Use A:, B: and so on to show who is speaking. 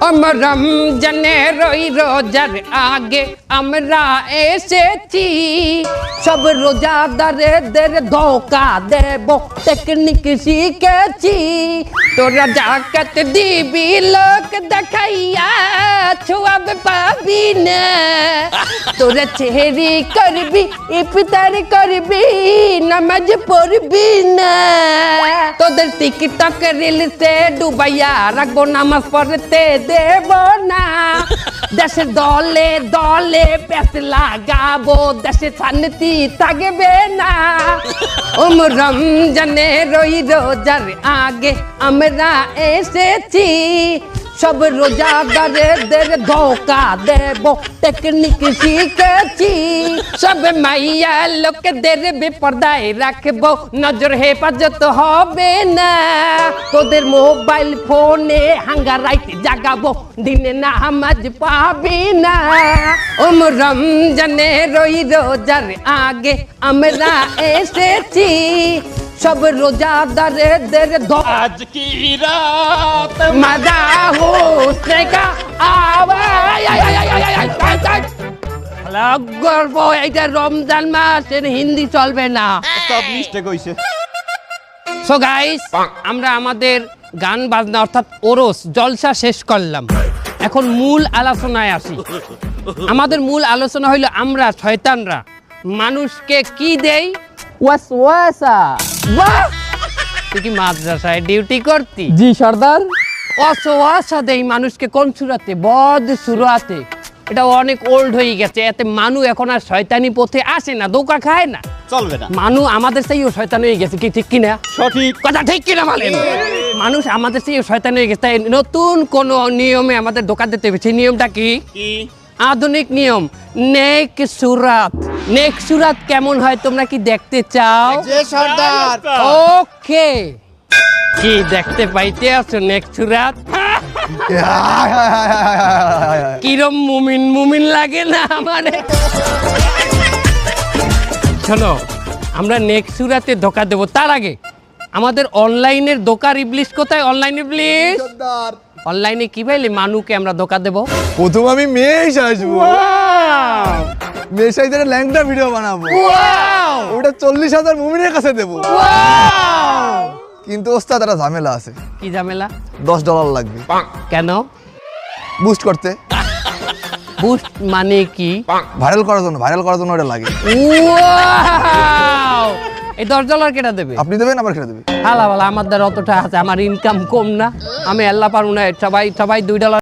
A: রমজানের ওই রোজার আগে আমরা এসেছি, সব রোজাদারদের ধোকা দেব টেকনিক শিখেছি। তোরা জাকাত দিবি লোক দেখাইয়া ছোয়াব পাবি না, তোরা চেহারি করবি ইফতার করবি নামাজ পড়বি না, তোদের টিকটক রিলসে ডুবাইয়া রাখবো নামাজ পড়তে দেব না। দেশের দলে দলে প্যাস লাগাবো, দেশে শান্তি থাকবে না। রমজানের ওই রোজার আগে আমরা এসেছি, সব রোজাদারদের ধোকা দেব টেকনিক শিখেছি। সব মাইয়া লোকদের বেপরদায় রাখবো, নজর হেফাজত হবে না, তোদের মোবাইল ফোনে হাঙ্গা রাইতে জাগাবো, দিনে নামাজ পাবি না। রমজানের ওই রোজার আগে আমরা এসেছি, সব রোজাদারদের
B: আজ কি রাত
A: मजा हुस्न का आवाज গর্ব। এটা রমজান মাস, এর হিন্দি চলবে না।
B: সব মিস্টেক হইছে।
A: সো গাইস, আমরা আমাদের গান বাজনা অর্থাৎ ওরস জলসা শেষ করলাম, এখন মূল আলোচনায় আসি। আমাদের মূল আলোচনা হইলো আমরা শয়তানরা মানুষকে কি দেই? ওয়াসওয়াসা। বাহ, তুই কি মাদ্রাসায় ডিউটি করতি?
C: জি সর্দার।
A: ওয়াসওয়াসা দেই মানুষকে কোন সুরাতে? বদ সুরাতে। এটা অনেক ওল্ড হয়ে গেছে, এতে মানুষ এখন আর শয়তানি পথে আসে না, ধোঁকা খায় না,
B: চলবে না।
A: মানুষ আমাদের চেয়েও শয়তান হয়ে গেছে, কি ঠিক কিনা?
B: সঠিক
A: কথা ঠিক কিনা বলেন? মানুষ আমাদের চেয়েও শয়তান হয়ে গেছে, তাই নতুন কোন নিয়মে আমাদের ধোঁকা দিতে হবে। সেই নিয়মটা কি? আধুনিক নিয়ম, নেক সুরাত। নেক সুরাত কেমন হয় তোমরা কি দেখতে চাও?
B: জি সর্দার।
A: ওকে, কি দেখতে পাইতে আছো নেক সুরাত? কিরম মুমিন মুমিন লাগে না আমারে? শোনো, আমরা নেক্সট সুরাতে ধোকা দেবো, তার আগে আমাদের অনলাইনের ধোকার ইবলিশ কোথায়? অনলাইন ইবলিশ অনলাইনে কি পাইলে মানুষকে আমরা ধোকা দেবো?
C: প্রথম আমি মেয়ে আসবো, মেয়ে সাইজে ল্যাংটা ভিডিও বানাবো, ওটা 40,000 মুমিনের কাছে দেবো। কিন্তু ওস্তাদ একটা ঝামেলা আছে।
A: কি ঝামেলা?
C: $10 লাগবে।
A: কেন?
C: বুস্ট করতে।
A: বুস্ট মানে কি?
C: ভাইরাল করার জন্য ওটা লাগে।
A: Wow! এই $10 কেটা দেবে?
C: আপনি দেবেন, আবার কেটে দেবে।
A: হালা আমার দ্বারা অতটা আছে, আমার ইনকাম কম না, আমি আল্লাহ পারবো না। সবাই $2